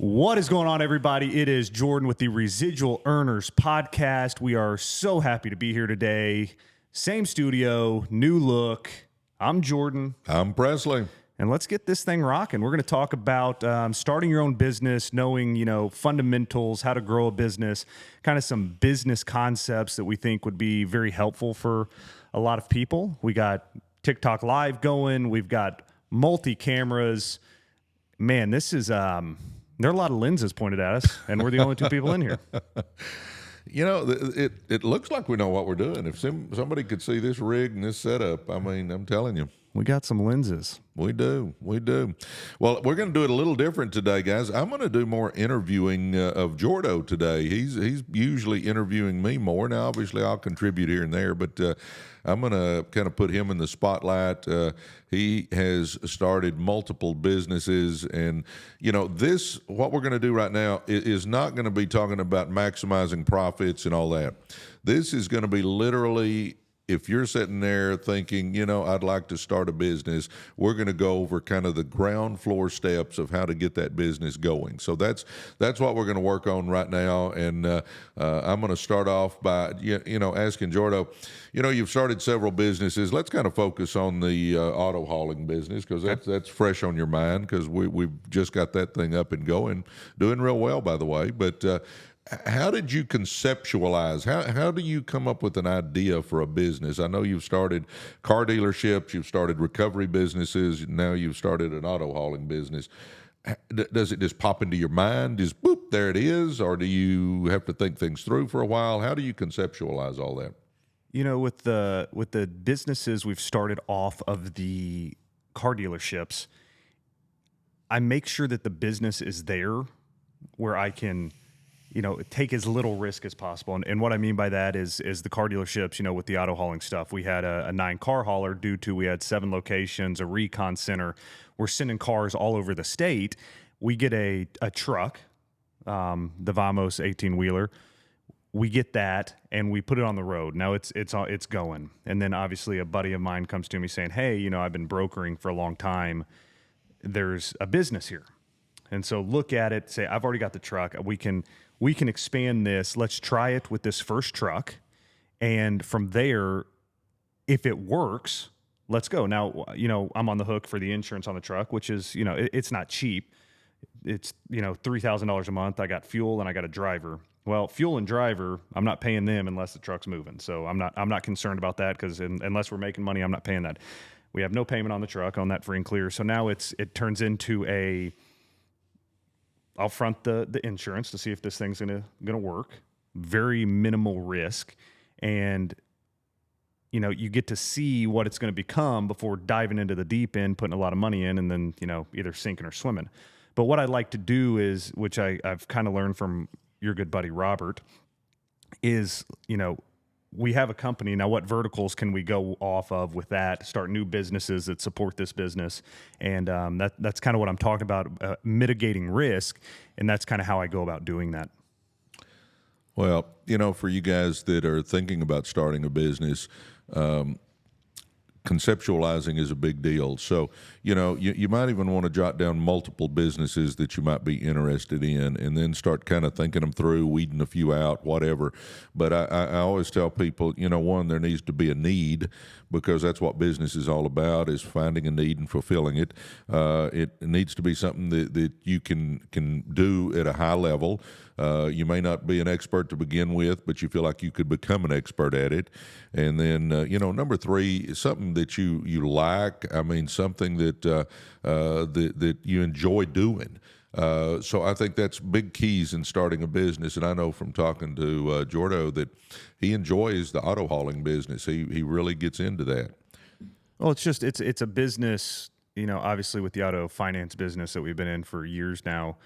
What is going on, everybody? It is Jordan with the Residual Earners Podcast. We are so happy to be here today. Same studio, new look. I'm Jordan. I'm Presley. And let's get this thing rocking. We're going to talk about starting your own business, knowing, fundamentals, how to grow a business, kind of some business concepts that we think would be very helpful for a lot of people. We got TikTok Live going. We've got multi-cameras. Man, this is... there are a lot of lenses pointed at us, and we're the only two people in here. You know, it looks like we know what we're doing. If somebody could see this rig and this setup, I mean, I'm telling you. We got some lenses. We do. Well, we're going to do it a little different today, guys. I'm going to do more interviewing of Jordo today. He's usually interviewing me more. Now, obviously, I'll contribute here and there, but I'm going to kind of put him in the spotlight. He has started multiple businesses, and what we're going to do right now is not going to be talking about maximizing profits and all that. This is going to be literally, if you're sitting there thinking, I'd like to start a business, we're going to go over kind of the ground floor steps of how to get that business going. So that's what we're going to work on right now. And I'm going to start off by, asking Jordo, you've started several businesses. Let's kind of focus on the auto hauling business, because that's fresh on your mind, because we've just got that thing up and going, doing real well, by the way. But how did you conceptualize? How do you come up with an idea for a business? I know you've started car dealerships, you've started recovery businesses, now you've started an auto hauling business. Does it just pop into your mind? Just boop, there it is? Or do you have to think things through for a while? How do you conceptualize all that? With the businesses we've started off of the car dealerships, I make sure that the business is there where I can take as little risk as possible. And what I mean by that is the car dealerships, with the auto hauling stuff. We had a 9-car hauler we had 7 locations, a recon center. We're sending cars all over the state. We get a truck, the Vamos 18-wheeler. We get that and we put it on the road. Now it's going. And then obviously a buddy of mine comes to me saying, hey, I've been brokering for a long time. There's a business here. And so look at it, say, I've already got the truck. We can expand this. Let's try it with this first truck. And from there, if it works, let's go. Now, I'm on the hook for the insurance on the truck, which is, it's not cheap. It's, $3,000 a month. I got fuel and I got a driver. Well, fuel and driver, I'm not paying them unless the truck's moving. So I'm not concerned about that, because unless we're making money, I'm not paying that. We have no payment on the truck, on that free and clear. So now it turns into I'll front the insurance to see if this thing's gonna work. Very minimal risk, and you get to see what it's going to become before diving into the deep end, putting a lot of money in, and then either sinking or swimming. But what I like to do is, which I've kind of learned from your good buddy Robert, is we have a company now. What verticals can we go off of with that? Start new businesses that support this business, and that's kind of what I'm talking about, mitigating risk, and that's kind of how I go about doing that. Well, for you guys that are thinking about starting a business, conceptualizing is a big deal. So, you might even want to jot down multiple businesses that you might be interested in, and then start kind of thinking them through, weeding a few out, whatever. But I always tell people, one, there needs to be a need, because that's what business is all about, is finding a need and fulfilling it. It needs to be something that you can do at a high level. You may not be an expert to begin with, but you feel like you could become an expert at it. And then, number 3 is something that you like. I mean, something that that you enjoy doing. So I think that's big keys in starting a business. And I know from talking to Jordo that he enjoys the auto hauling business. He really gets into that. Well, it's a business, obviously with the auto finance business that we've been in for years now.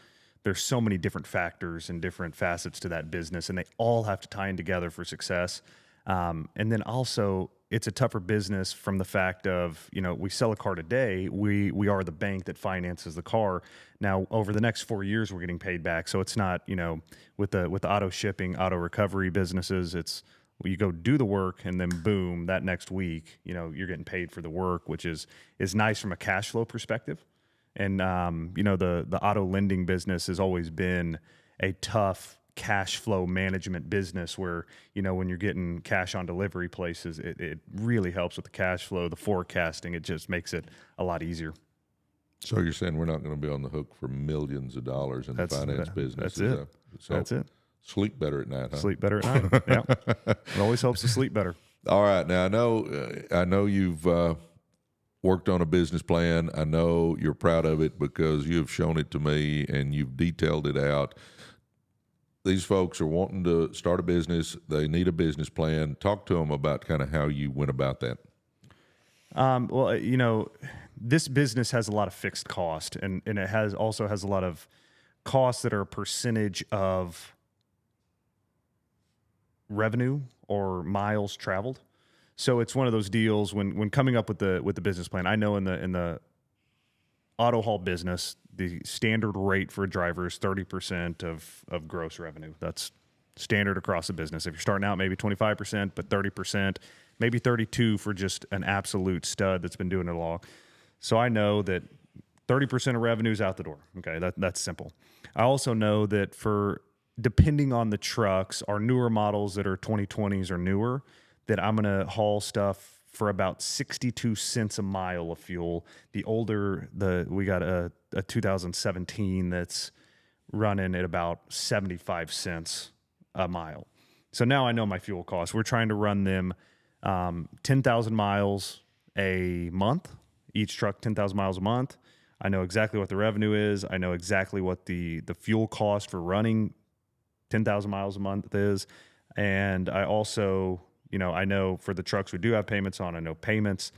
There's so many different factors and different facets to that business, and they all have to tie in together for success. And then also, it's a tougher business from the fact of, we sell a car today. We are the bank that finances the car. Now, over the next 4 years, we're getting paid back. So it's not, with the auto shipping, auto recovery businesses, it's you go do the work, and then boom, that next week, you're getting paid for the work, which is nice from a cash flow perspective. And the auto lending business has always been a tough cash flow management business where, when you're getting cash on delivery places, it really helps with the cash flow, the forecasting. It just makes it a lot easier. So you're saying we're not going to be on the hook for millions of dollars in the finance business? That's it. That's it. Sleep better at night, huh? Sleep better at night. Yeah. It always helps to sleep better. All right. Now, I know you've worked on a business plan. I know you're proud of it because you've shown it to me and you've detailed it out. These folks are wanting to start a business. They need a business plan. Talk to them about kind of how you went about that. Well, this business has a lot of fixed cost, and it also has a lot of costs that are a percentage of revenue or miles traveled. So it's one of those deals when coming up with the business plan. I know in the auto haul business, the standard rate for a driver is 30% of gross revenue. That's standard across the business. If you're starting out, maybe 25%, but 30%, maybe 32% for just an absolute stud that's been doing it all. So I know that 30% of revenue is out the door. Okay, that's simple. I also know that depending on the trucks, our newer models that are 2020s or newer, that I'm going to haul stuff for about 62 cents a mile of fuel. The older, we got a 2017 that's running at about 75 cents a mile. So now I know my fuel costs. We're trying to run them 10,000 miles a month, each truck 10,000 miles a month. I know exactly what the revenue is. I know exactly what the fuel cost for running 10,000 miles a month is. And I also, I know for the trucks we do have payments on, I know payments,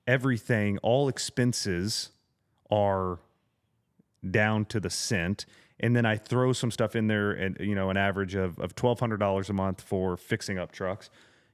everything, all expenses are down to the cent. And then I throw some stuff in there and, an average of $1,200 a month for fixing up trucks.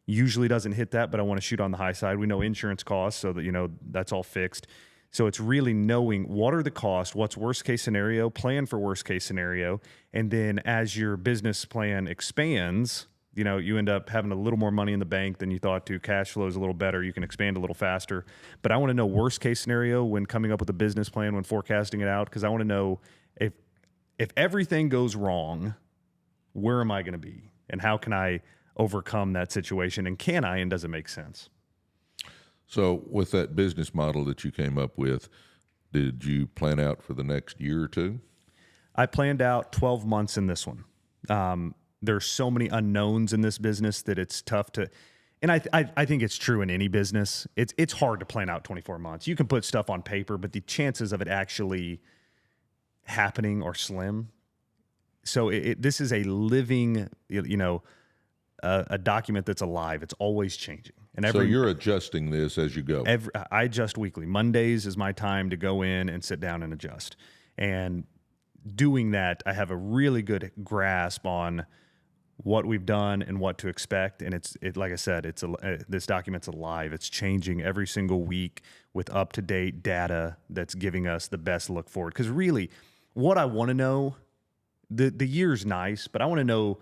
Usually doesn't hit that, but I want to shoot on the high side. We know insurance costs, so that, that's all fixed. So it's really knowing what are the costs, what's worst case scenario, plan for worst case scenario. And then as your business plan expands, you end up having a little more money in the bank than you thought to. Cash flow is a little better. You can expand a little faster. But I want to know worst case scenario when coming up with a business plan, when forecasting it out, because I want to know if everything goes wrong, where am I going to be? And how can I overcome that situation? And can I, and does it make sense? So with that business model that you came up with, did you plan out for the next year or two? I planned out 12 months in this one. There's so many unknowns in this business that it's tough to, and I think it's true in any business. It's hard to plan out 24 months. You can put stuff on paper, but the chances of it actually happening are slim. So this is a living, a document that's alive. It's always changing. And so you're adjusting this as you go. I adjust weekly. Mondays is my time to go in and sit down and adjust. And doing that, I have a really good grasp on what we've done and what to expect. And like I said, this document's alive. It's changing every single week with up-to-date data that's giving us the best look forward. Because really, what I want to know, the year's nice, but I want to know,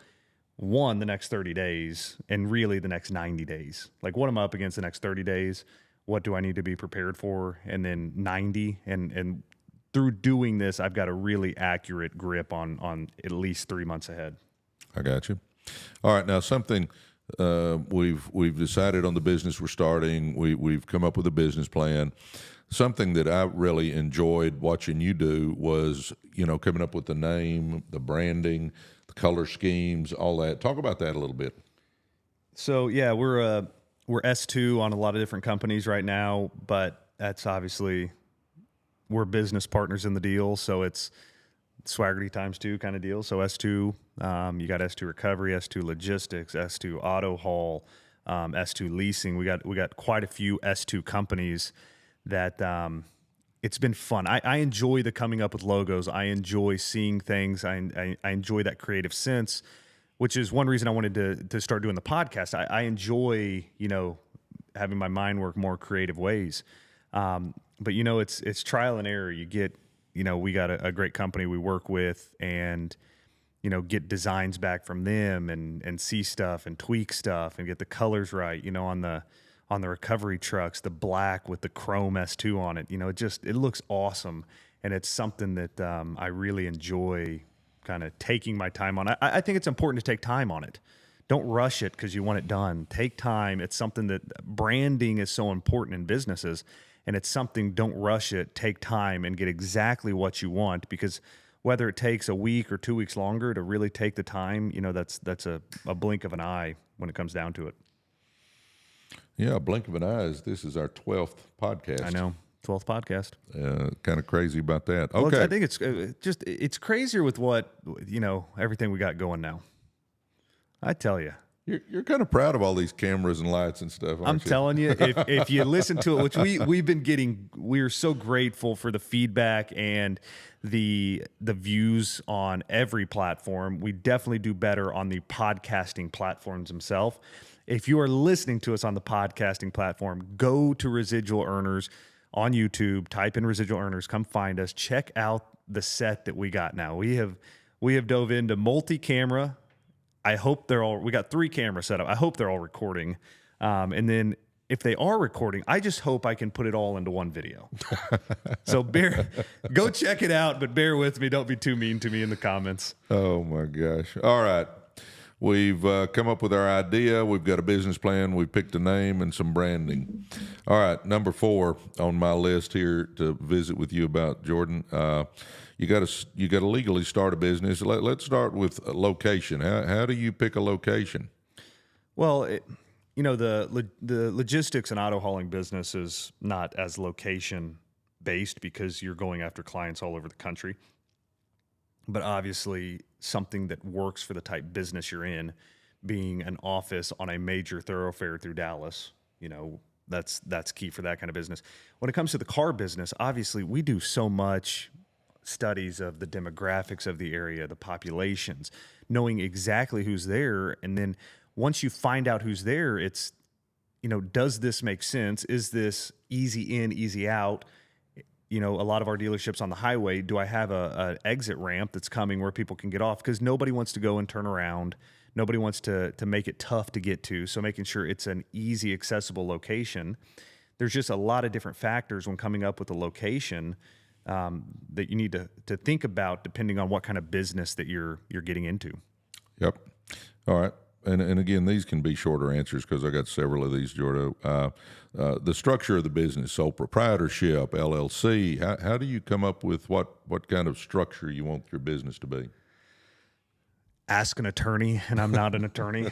the next 30 days and really the next 90 days. Like, what am I up against the next 30 days? What do I need to be prepared for? And then 90. And through doing this, I've got a really accurate grip on at least 3 months ahead. I got you. All right. Now, something we've decided on the business we're starting. We've come up with a business plan. Something that I really enjoyed watching you do was, coming up with the name, the branding, the color schemes, all that. Talk about that a little bit. So yeah, we're S2 on a lot of different companies right now, but that's obviously we're business partners in the deal, so it's Swaggerty times 2 kind of deal. So S2, you got S2 Recovery, S2 Logistics, S2 Auto Haul, S2 Leasing. We got quite a few S2 companies that it's been fun. I enjoy the coming up with logos. I enjoy seeing things. I enjoy that creative sense, which is one reason I wanted to start doing the podcast. I enjoy, having my mind work more creative ways. But it's trial and error. You get, we got a great company we work with and, get designs back from them and see stuff and tweak stuff and get the colors right, on the recovery trucks, the black with the chrome S2 on it, it looks awesome. and it's something that I really enjoy kind of taking my time on. I think it's important to take time on it. Don't rush it because you want it done. Take time. It's something that branding is so important in businesses, and it's something, don't rush it. Take time and get exactly what you want, because whether it takes a week or 2 weeks longer to really take the time, that's a blink of an eye when it comes down to it. Yeah, a blink of an eye. This is our 12th podcast. I know. 12th podcast. Kind of crazy about that. Well, Okay. I think it's crazier with what, everything we got going now. I tell you. You're kind of proud of all these cameras and lights and stuff, aren't I'm you? telling you, if you listen to it, which we've been getting, we're so grateful for the feedback and the views on every platform. We definitely do better on the podcasting platforms themselves. If you are listening to us on the podcasting platform, go to Residual Earners on YouTube, type in Residual Earners, come find us, check out the set that we got now. We have dove into multi-camera. I hope we got 3 cameras set up. I hope they're all recording. And then if they are recording, I just hope I can put it all into one video. So go check it out, but bear with me. Don't be too mean to me in the comments. Oh my gosh. All right. We've come up with our idea. We've got a business plan. We picked a name and some branding. All right. Number 4 on my list here to visit with you about, Jordan. You got to legally start a business. Let's start with a location. How do you pick a location? Well, the logistics and auto hauling business is not as location based because you're going after clients all over the country. But obviously, something that works for the type business you're in, being an office on a major thoroughfare through Dallas, that's key for that kind of business. When it comes to the car business, obviously, we do so much studies of the demographics of the area, the populations, knowing exactly who's there. And then once you find out who's there, it's, does this make sense? Is this easy in, easy out? A lot of our dealerships on the highway, do I have a exit ramp that's coming where people can get off? Because nobody wants to go and turn around. Nobody wants to make it tough to get to. So making sure it's an easy, accessible location. There's just a lot of different factors when coming up with a location that you need to think about depending on what kind of business that you're getting into. Yep. All right. And again, these can be shorter answers because I got several of these, Jordo. The structure of the business, sole proprietorship, LLC. How do you come up with what kind of structure you want your business to be? Ask an attorney, and I'm not an attorney.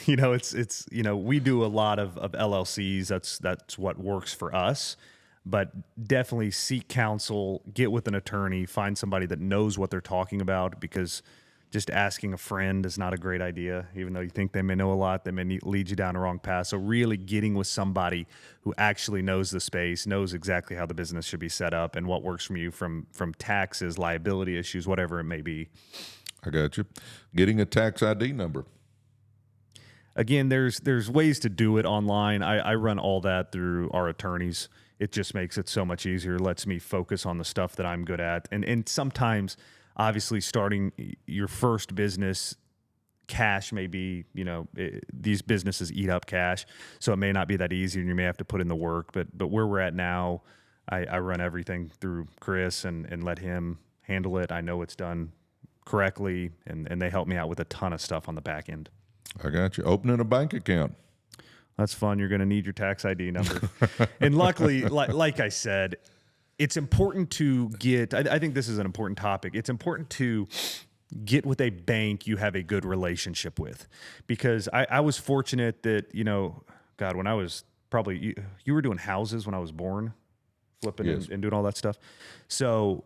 It's we do a lot of LLCs. That's what works for us. But definitely seek counsel, get with an attorney, find somebody that knows what they're talking about, because just asking a friend is not a great idea. Even though you think they may know a lot, they may lead you down a wrong path. So really getting with somebody who actually knows the space, knows exactly how the business should be set up and what works for you from taxes, liability issues, whatever it may be. I got you. Getting a tax ID number. Again, there's ways to do it online. I run all that through our attorneys. It just makes it so much easier, lets me focus on the stuff that I'm good at. And sometimes, obviously, starting your first business, cash may be, these businesses eat up cash, so it may not be that easy and you may have to put in the work. But where we're at now, I run everything through Chris and let him handle it. I know it's done correctly, and they help me out with a ton of stuff on the back end. I got you. Opening a bank account. That's fun. You're going to need your tax ID number. And luckily, like I said, it's important to get, I think this is an important topic. It's important to get with a bank you have a good relationship with, because I was fortunate that, God, when I was probably, you were doing houses when I was born, flipping Yes. and doing all that stuff. So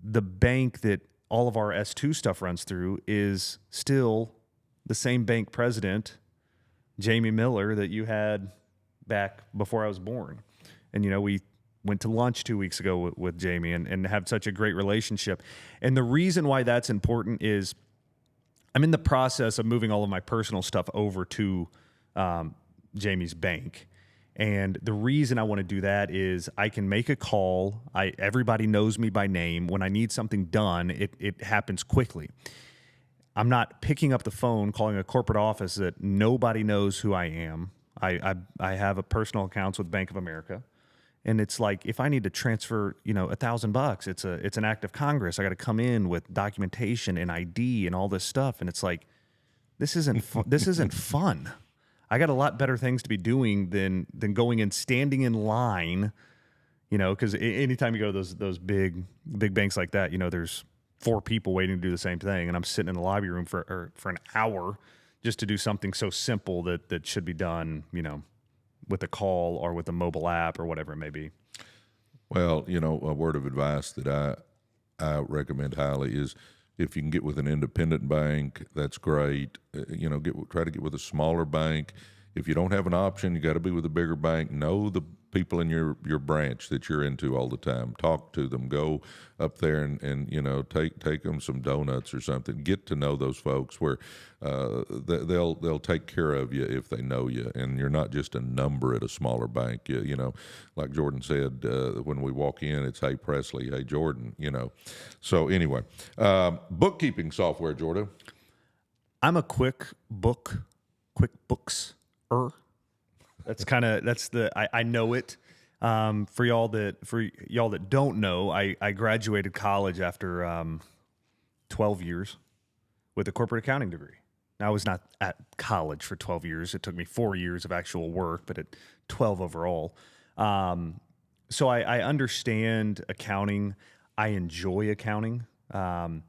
the bank that all of our S2 stuff runs through is still the same bank president, Jamie Miller, that you had back before I was born. And, we went to lunch 2 weeks ago with Jamie and have such a great relationship. And the reason why that's important is I'm in the process of moving all of my personal stuff over to Jamie's bank. And the reason I want to do that is I can make a call. Everybody knows me by name. When I need something done, it happens quickly. I'm not picking up the phone, calling a corporate office that nobody knows who I am. I have a personal accounts with Bank of America, And it's like, if I need to transfer, $1,000, it's an act of Congress. I got to come in with documentation and ID and all this stuff. And it's like, this isn't this isn't fun. I got a lot better things to be doing than going and standing in line, because anytime you go to those big banks like that, there's 4 people waiting to do the same thing, and I'm sitting in the lobby room for an hour just to do something so simple that should be done, with a call or with a mobile app or whatever it may be. Well, a word of advice that I recommend highly is, if you can get with an independent bank, that's great. Try to get with a smaller bank. If you don't have an option, you got to be with a bigger bank. Know the people in your branch that you're into all the time. Talk to them. Go up there and take them some donuts or something. Get to know those folks where they'll take care of you if they know you, and you're not just a number at a smaller bank. Like Jordan said, when we walk in, it's hey Presley, hey Jordan. So anyway, bookkeeping software, Jordan. I'm a QuickBooks. I know it. For y'all that don't know, I graduated college after 12 years with a corporate accounting degree. Now, I was not at college for 12 years. It took me 4 years of actual work, but at 12 overall. So I understand accounting. I enjoy accounting. With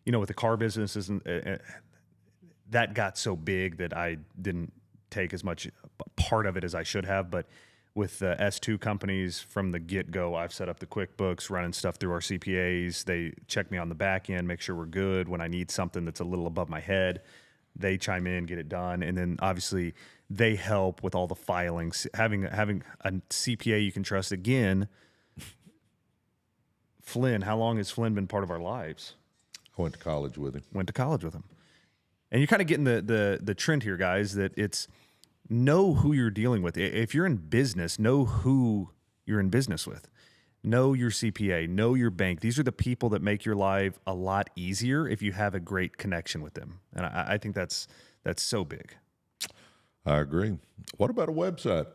the car business, that got so big that I didn't take as much part of it as I should have. But with the S2 companies from the get-go, I've set up the QuickBooks, running stuff through our CPAs. They check me on the back end, make sure we're good. When I need something that's a little above my head, they chime in, get it done. And then obviously they help with all the filings. Having a CPA you can trust. Again, Flynn, how long has Flynn been part of our lives? I went to college with him. And you're kind of getting the trend here, guys, that it's know who you're dealing with. If you're in business, know who you're in business with. Know your CPA, know your bank. These are the people that make your life a lot easier if you have a great connection with them. And I think that's so big. I agree. What about a website?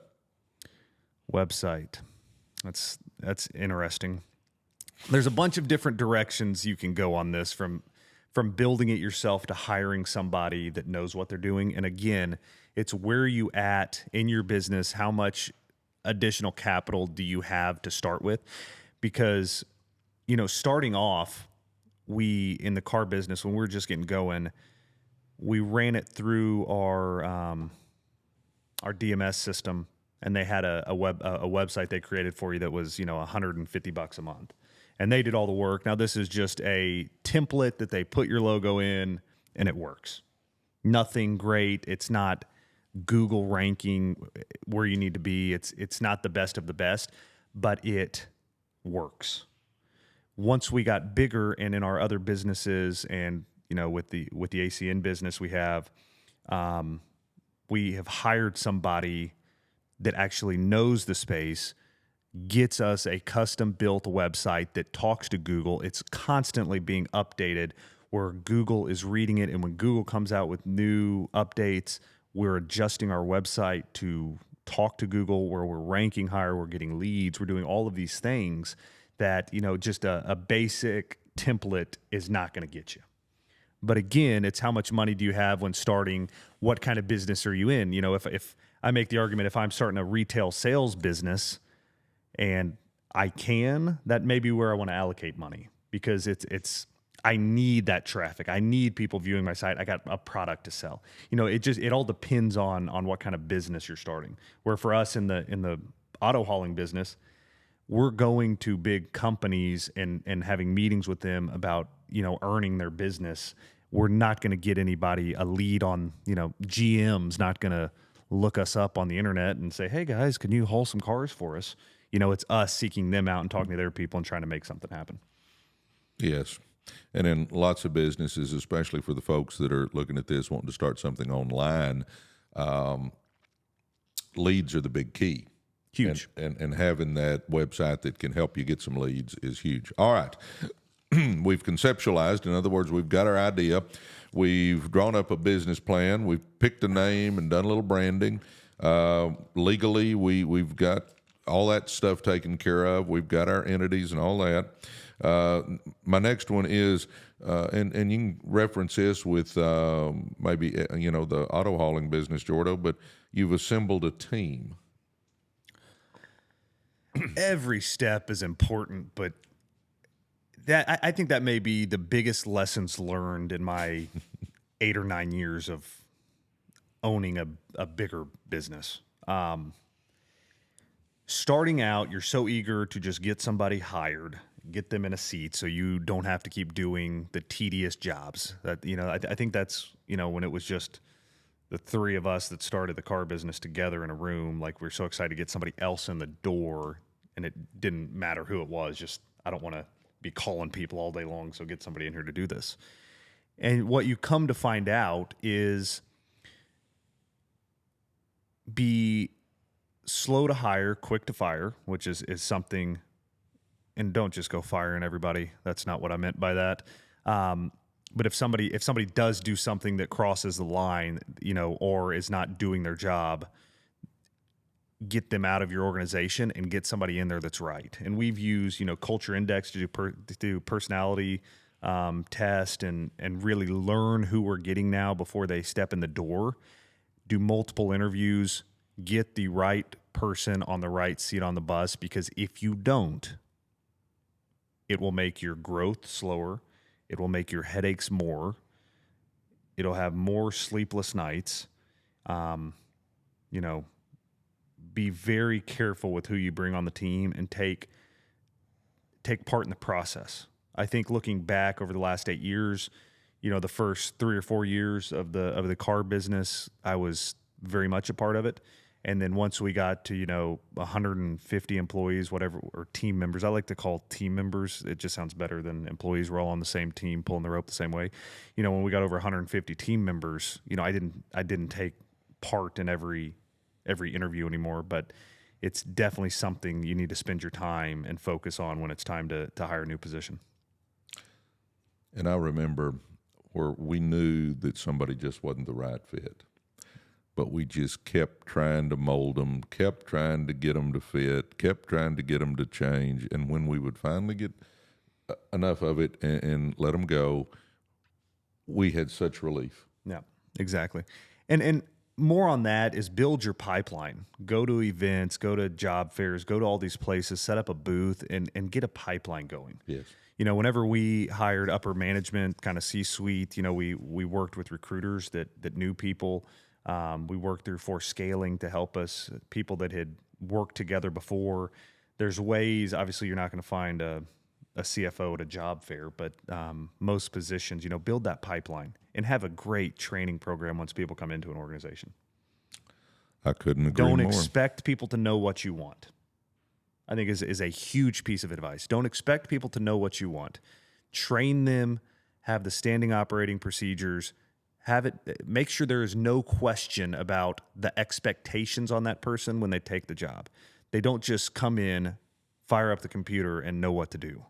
That's interesting. There's a bunch of different directions you can go on this, from building it yourself to hiring somebody that knows what they're doing. And again, it's where you at in your business, how much additional capital do you have to start with? Because, starting off, in the car business, when we were just getting going, we ran it through our DMS system, and they had a website they created for you that was, $150 a month. And they did all the work. Now, this is just a template that they put your logo in, and it works. Nothing great. It's not Google ranking where you need to be. It's not the best of the best, but it works. Once we got bigger, and in our other businesses, and with the ACN business we have hired somebody that actually knows the space, gets us a custom-built website that talks to Google. It's constantly being updated, where Google is reading it, and when Google comes out with new updates, we're adjusting our website to talk to Google, where we're ranking higher, we're getting leads, we're doing all of these things that, just a basic template is not going to get you. But again, it's how much money do you have when starting? What kind of business are you in? If I make the argument, if I'm starting a retail sales business, and that may be where I want to allocate money, because I need that traffic. I need people viewing my site. I got a product to sell. It all depends on what kind of business you're starting. Where for us in the auto hauling business, we're going to big companies and having meetings with them about, earning their business. We're not going to get anybody a lead on, GM's not going to look us up on the internet and say, hey guys, can you haul some cars for us? It's us seeking them out and talking to their people and trying to make something happen. Yes. And in lots of businesses, especially for the folks that are looking at this, wanting to start something online, leads are the big key. Huge. And having that website that can help you get some leads is huge. All right. We've conceptualized. In other words, we've got our idea. We've drawn up a business plan. We've picked a name and done a little branding. Legally, we've got all that stuff taken care of. We've got our entities and all that. My next one is, and you can reference this with maybe the auto hauling business, Jordo, but you've assembled a team. Every step is important, but I think that may be the biggest lessons learned in my 8 or 9 years of owning a bigger business. Starting out, you're so eager to just get somebody hired, get them in a seat so you don't have to keep doing the tedious jobs. That, I think that's, when it was just the three of us that started the car business together in a room, like we're so excited to get somebody else in the door, and it didn't matter who it was, just I don't want to be calling people all day long, so get somebody in here to do this. And what you come to find out is be slow to hire, quick to fire, which is something, and don't just go firing everybody. That's not what I meant by that. But if somebody does do something that crosses the line, or is not doing their job, get them out of your organization and get somebody in there that's right. And we've used, Culture Index to do personality test and really learn who we're getting now before they step in the door. Do multiple interviews, get the right person on the right seat on the bus, because if you don't, it will make your growth slower. It will make your headaches more. It'll have more sleepless nights. Be very careful with who you bring on the team and take part in the process. I think looking back over the last 8 years, the first 3 or 4 years of the car business, I was very much a part of it. And then once we got to, 150 employees, whatever, or team members, I like to call team members. It just sounds better than employees. We're all on the same team, pulling the rope the same way. When we got over 150 team members, I didn't take part in every interview anymore, but it's definitely something you need to spend your time and focus on when it's time to hire a new position. And I remember where we knew that somebody just wasn't the right fit, but we just kept trying to mold them, kept trying to get them to fit, kept trying to get them to change. And when we would finally get enough of it and let them go, we had such relief. Yeah, exactly. And more on that is build your pipeline. Go to events, go to job fairs, go to all these places, set up a booth, and get a pipeline going. Yes. Whenever we hired upper management, kind of C-suite, we worked with recruiters that knew people. We worked through Force Scaling to help us, people that had worked together before. There's ways, obviously you're not going to find a CFO at a job fair, but most positions, build that pipeline and have a great training program once people come into an organization. I couldn't agree more. Don't expect people to know what you want. I think is a huge piece of advice. Don't expect people to know what you want. Train them, have the standing operating procedures, make sure there is no question about the expectations on that person when they take the job. They don't just come in, fire up the computer, and know what to do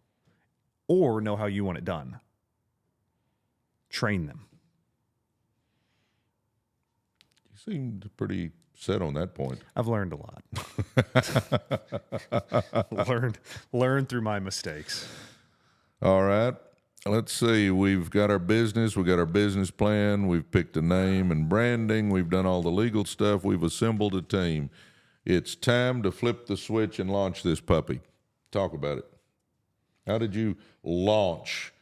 or know how you want it done. Train them. You seemed pretty set on that point. I've learned a lot. learned through my mistakes. All right. Let's see. We've got our business. We've got our business plan. We've picked a name and branding. We've done all the legal stuff. We've assembled a team. It's time to flip the switch and launch this puppy. Talk about it. How did you launch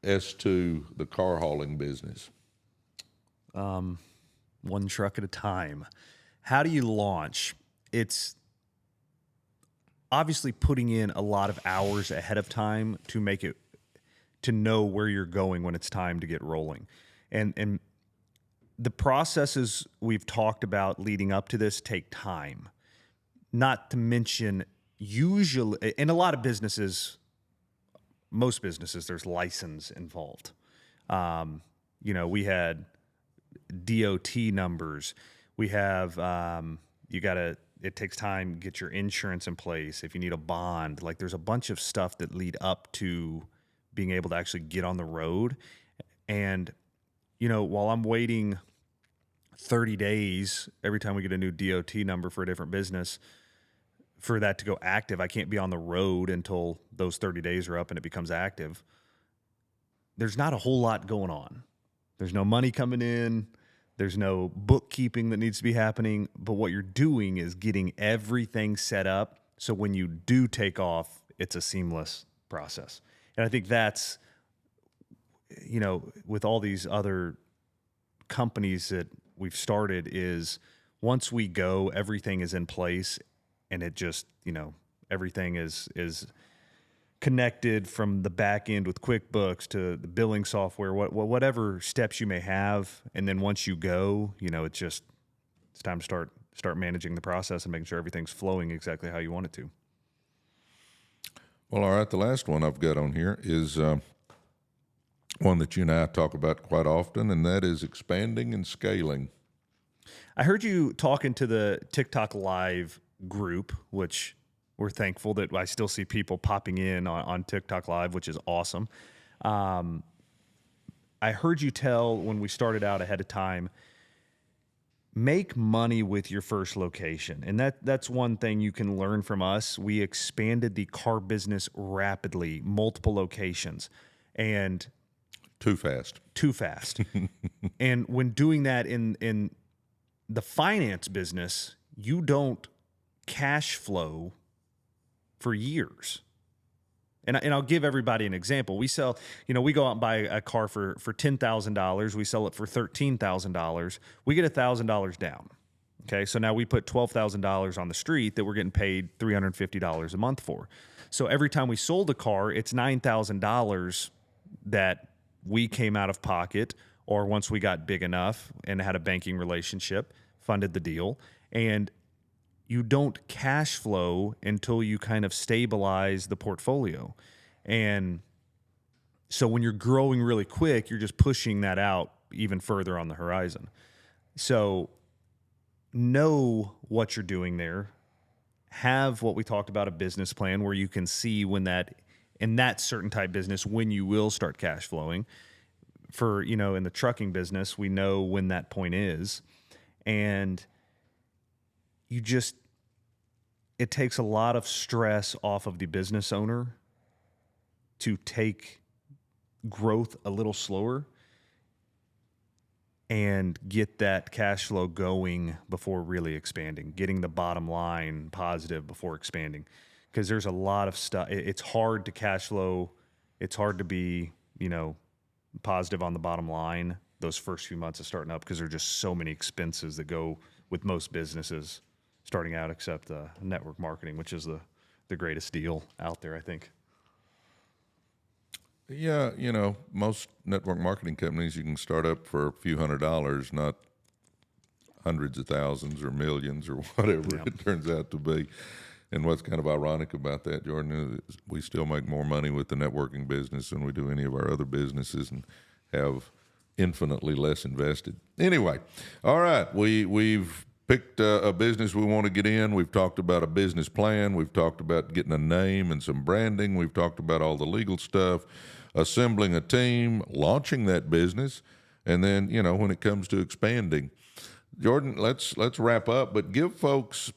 S2, the car hauling business? One truck at a time. How do you launch? It's obviously putting in a lot of hours ahead of time to know where you're going when it's time to get rolling. And the processes we've talked about leading up to this take time. Not to mention, usually, in a lot of businesses, most businesses, there's license involved. We had DOT numbers. We have, it takes time to get your insurance in place. If you need a bond, there's a bunch of stuff that lead up to being able to actually get on the road. And, while I'm waiting 30 days every time we get a new DOT number for a different business, for that to go active. I can't be on the road until those 30 days are up and it becomes active. There's not a whole lot going on. There's no money coming in. There's no bookkeeping that needs to be happening. But what you're doing is getting everything set up so when you do take off, it's a seamless process. And I think that's, with all these other companies that we've started, is once we go, everything is in place, and it just, everything is connected from the back end with QuickBooks to the billing software, whatever steps you may have. And then once you go, it's time to start managing the process and making sure everything's flowing exactly how you want it to. Well, all right. The last one I've got on here is one that you and I talk about quite often, and that is expanding and scaling. I heard you talking to the TikTok Live group, which we're thankful that I still see people popping in on TikTok Live, which is awesome. I heard you tell when we started out ahead of time, make money with your first location. And that's one thing you can learn from us. We expanded the car business rapidly, multiple locations, and too fast. And when doing that in the finance business, you don't cash flow for years. And I'll give everybody an example. We sell, we go out and buy a car for $10,000. We sell it for $13,000. We get $1,000 down. Okay, so now we put $12,000 on the street that we're getting paid $350 a month for. So every time we sold a car, it's $9,000 that we came out of pocket, or once we got big enough and had a banking relationship, funded the deal. And you don't cash flow until you kind of stabilize the portfolio. And so when you're growing really quick, you're just pushing that out even further on the horizon. So know what you're doing there. Have what we talked about, a business plan where you can see when that, in that certain type business, when you will start cash flowing. For, in the trucking business, we know when that point is. And it takes a lot of stress off of the business owner to take growth a little slower and get that cash flow going before really expanding, getting the bottom line positive before expanding. Because there's a lot of stuff. It's hard to cash flow. It's hard to be, positive on the bottom line those first few months of starting up, because there are just so many expenses that go with most businesses starting out, except network marketing, which is the greatest deal out there, I think. Yeah, most network marketing companies you can start up for a few $100s, not hundreds of thousands or millions or whatever it turns out to be. And what's kind of ironic about that, Jordan, is we still make more money with the networking business than we do any of our other businesses, and have infinitely less invested. Anyway, all right, we've picked a business we want to get in. We've talked about a business plan. We've talked about getting a name and some branding. We've talked about all the legal stuff, assembling a team, launching that business, and then, when it comes to expanding. Jordan, let's wrap up, but give folks,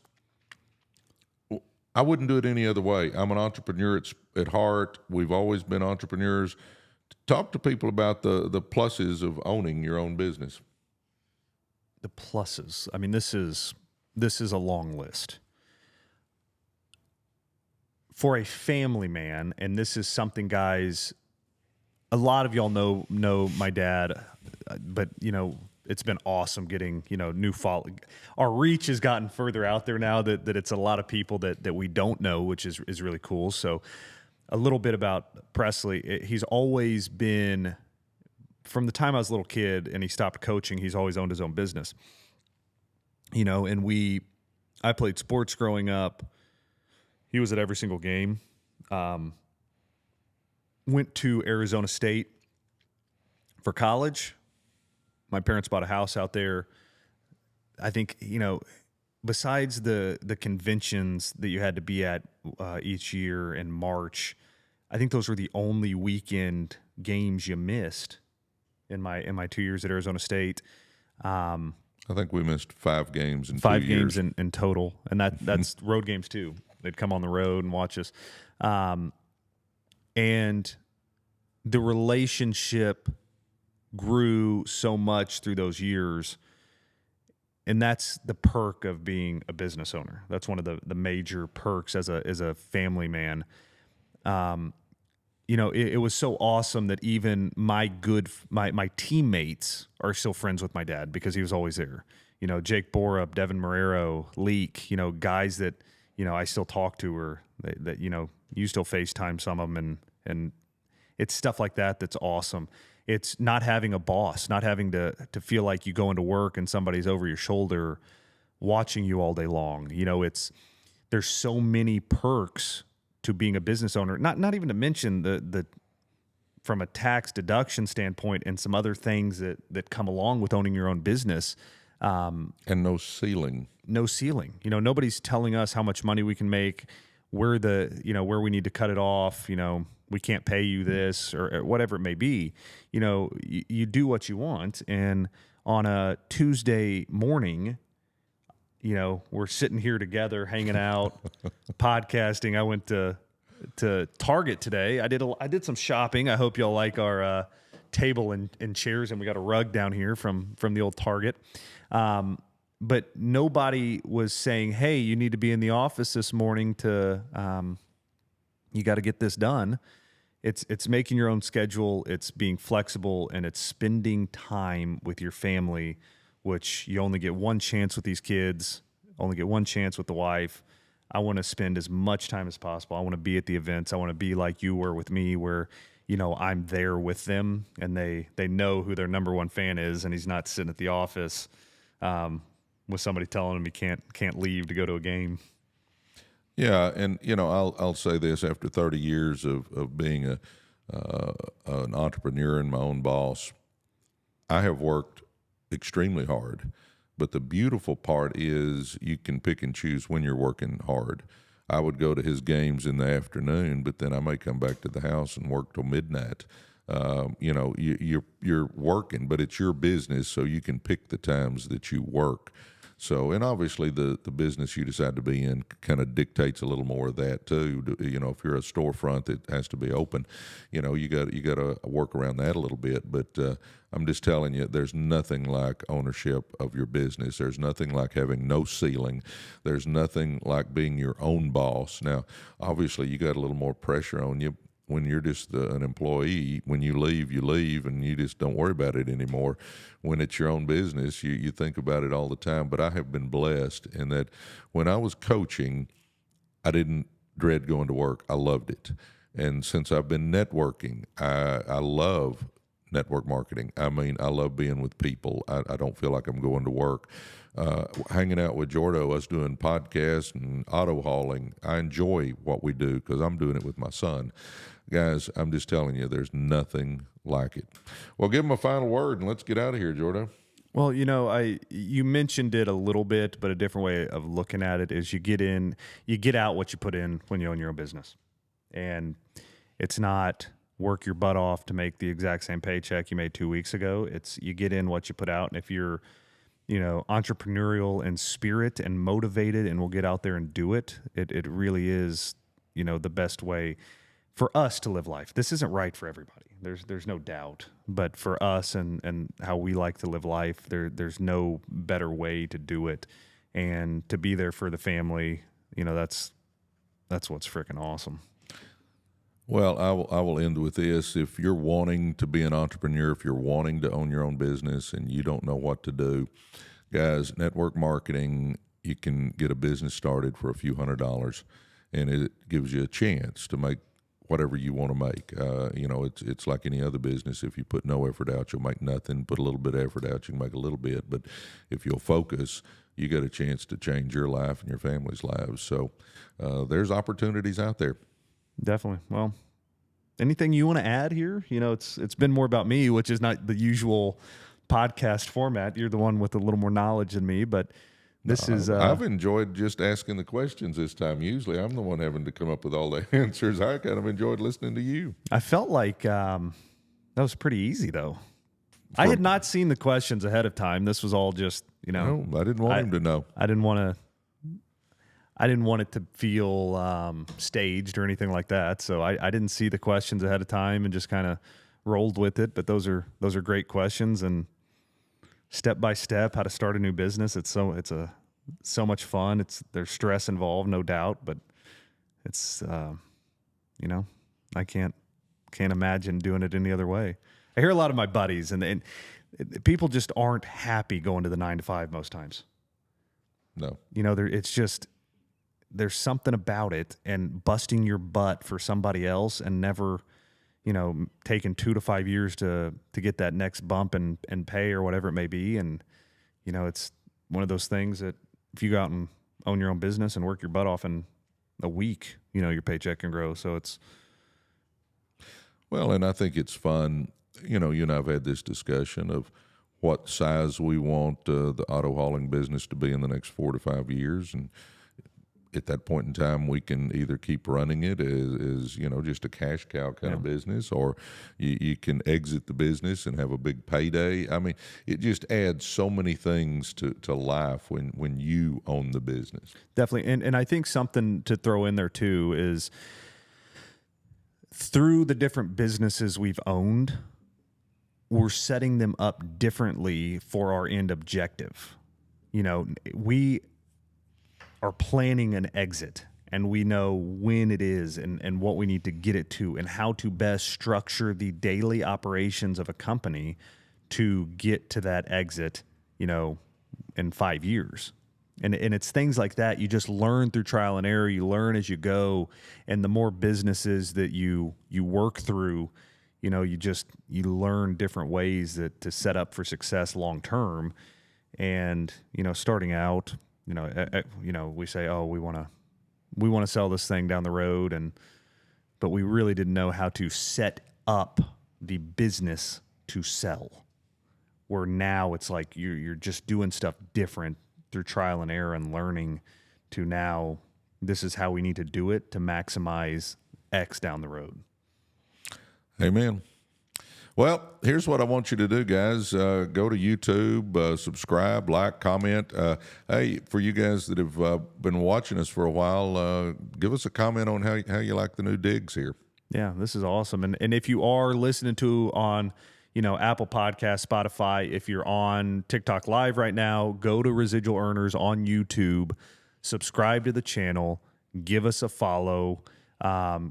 I wouldn't do it any other way. I'm an entrepreneur at heart. We've always been entrepreneurs. Talk to people about the pluses of owning your own business. The pluses. I mean, this is a long list. For a family man, and this is something, guys, a lot of y'all know my dad, but it's been awesome getting, new follow. Our reach has gotten further out there now that it's a lot of people that we don't know, which is really cool. So a little bit about Presley. He's always been, from the time I was a little kid and he stopped coaching, he's always owned his own business. And I played sports growing up. He was at every single game. Went to Arizona State for college. My parents bought a house out there. I think, besides the conventions that you had to be at each year in March, I think those were the only weekend games you missed in my 2 years at Arizona State. I think we missed 5 games in 2 years. 5 games in total, and that's road games too. They'd come on the road and watch us. And the relationship grew so much through those years. And that's the perk of being a business owner. That's one of the major perks as a family man. It was so awesome that even my teammates are still friends with my dad because he was always there. Jake Borup, Devin Marrero, Leak, guys that, I still talk to, or that you still FaceTime some of them, and it's stuff like that that's awesome. It's not having a boss, not having to feel like you go into work and somebody's over your shoulder watching you all day long. There's so many perks to being a business owner. Not even to mention the from a tax deduction standpoint and some other things that come along with owning your own business. And no ceiling. No ceiling. Nobody's telling us how much money we can make, where we need to cut it off. We can't pay you this or whatever it may be. You do what you want. And on a Tuesday morning, we're sitting here together, hanging out, podcasting. I went to Target today. I did some shopping. I hope y'all like our table and chairs, and we got a rug down here from the old Target. But nobody was saying, hey, you need to be in the office this morning to you got to get this done. It's making your own schedule. It's being flexible, and it's spending time with your family, which you only get one chance with these kids, only get one chance with the wife. I want to spend as much time as possible. I want to be at the events. I want to be like you were with me, where I'm there with them, and they know who their number one fan is, and he's not sitting at the office with somebody telling him he can't leave to go to a game. Yeah, and I'll say this: after 30 years of being an entrepreneur and my own boss, I have worked extremely hard. But the beautiful part is you can pick and choose when you're working hard. I would go to his games in the afternoon, but then I may come back to the house and work till midnight. You're working, but it's your business, so you can pick the times that you work. So, and obviously the business you decide to be in kind of dictates a little more of that too. If you're a storefront that has to be open, you got to work around that a little bit. But I'm just telling you, there's nothing like ownership of your business. There's nothing like having no ceiling. There's nothing like being your own boss. Now, obviously, you got a little more pressure on you when you're just an employee. When you leave, and you just don't worry about it anymore. When it's your own business, you think about it all the time. But I have been blessed in that when I was coaching, I didn't dread going to work. I loved it. And since I've been networking, I love network marketing. I mean, I love being with people. I don't feel like I'm going to work. Hanging out with Jordo, us doing podcasts and auto hauling, I enjoy what we do because I'm doing it with my son. Guys, I'm just telling you, there's nothing like it. Well, give him a final word and let's get out of here, Jordo. Well, you mentioned it a little bit, but a different way of looking at it is you get out what you put in when you own your own business. And it's not work your butt off to make the exact same paycheck you made 2 weeks ago. It's you get in what you put out. And if you're, entrepreneurial in spirit and motivated and will get out there and do it, it really is, the best way for us to live life. This isn't right for everybody. There's no doubt. But for us and how we like to live life, there's no better way to do it. And to be there for the family, that's what's freaking awesome. Well, I will end with this. If you're wanting to be an entrepreneur, if you're wanting to own your own business and you don't know what to do, guys, network marketing, you can get a business started for a few $100s, and it gives you a chance to make whatever you want to make. It's like any other business. If you put no effort out, you'll make nothing. Put a little bit of effort out, you can make a little bit. But if you'll focus, you get a chance to change your life and your family's lives. So there's opportunities out there. Definitely. Well, anything you want to add here? It's been more about me, which is not the usual podcast format. You're the one with a little more knowledge than me, but this is... I've enjoyed just asking the questions this time. Usually I'm the one having to come up with all the answers. I kind of enjoyed listening to you. I felt like that was pretty easy, though. I had not seen the questions ahead of time. This was all just, No, I didn't want him to know. I didn't want to... I didn't want it to feel staged or anything like that. So I didn't see the questions ahead of time and just kind of rolled with it. But those are great questions, and step by step how to start a new business. It's so much fun. There's stress involved, no doubt, but it's I can't imagine doing it any other way. I hear a lot of my buddies, and people just aren't happy going to the 9 to 5 most times. No. It's just, there's something about it, and busting your butt for somebody else and never, taking 2 to 5 years to get that next bump and pay or whatever it may be. And, it's one of those things that if you go out and own your own business and work your butt off in a week, your paycheck can grow. So it's, well, and I think it's fun. You and I have had this discussion of what size we want the auto hauling business to be in the next 4 to 5 years. And at that point in time, we can either keep running it as just a cash cow kind of business, or you can exit the business and have a big payday. I mean, it just adds so many things to life when you own the business. Definitely. And I think something to throw in there too is, through the different businesses we've owned, we're setting them up differently for our end objective. We are planning an exit, and we know when it is and what we need to get it to, and how to best structure the daily operations of a company to get to that exit, in 5 years. And it's things like that. You just learn through trial and error. You learn as you go. And the more businesses that you work through, you learn different ways to set up for success long term. And, starting out, we say, oh, we want to sell this thing down the road, but we really didn't know how to set up the business to sell. Where now it's like you're just doing stuff different through trial and error and learning to now this is how we need to do it to maximize X down the road. Amen. Well, here's what I want you to do, guys. Go to YouTube, subscribe, like, comment. Hey, for you guys that have been watching us for a while, give us a comment on how you like the new digs here. Yeah, this is awesome. And if you are listening to on Apple Podcasts, Spotify, if you're on TikTok Live right now, go to Residual Earners on YouTube, subscribe to the channel, give us a follow,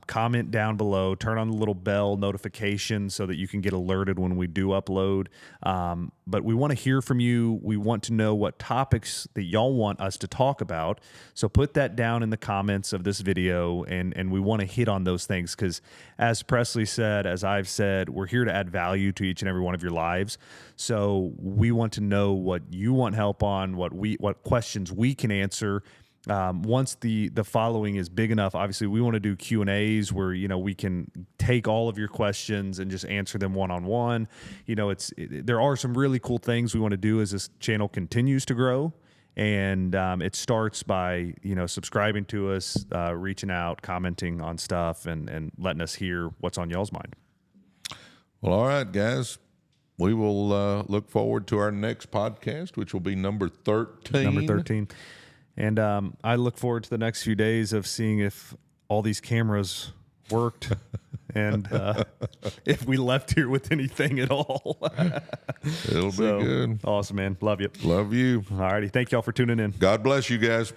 comment down below, turn on the little bell notification so that you can get alerted when we do upload. But we want to hear from you. We want to know what topics that y'all want us to talk about. So put that down in the comments of this video, and we want to hit on those things because, as Presley said, as I've said, we're here to add value to each and every one of your lives. So we want to know what you want help on, what questions we can answer. Once the following is big enough, obviously we want to do Q&As where, we can take all of your questions and just answer them one-on-one. There are some really cool things we want to do as this channel continues to grow. And it starts by, subscribing to us, reaching out, commenting on stuff, and letting us hear what's on y'all's mind. Well, all right, guys. We will look forward to our next podcast, which will be number 13. Number 13. And I look forward to the next few days of seeing if all these cameras worked and if we left here with anything at all. It'll be good. Awesome, man. Love you. Love you. All righty. Thank y'all for tuning in. God bless you guys.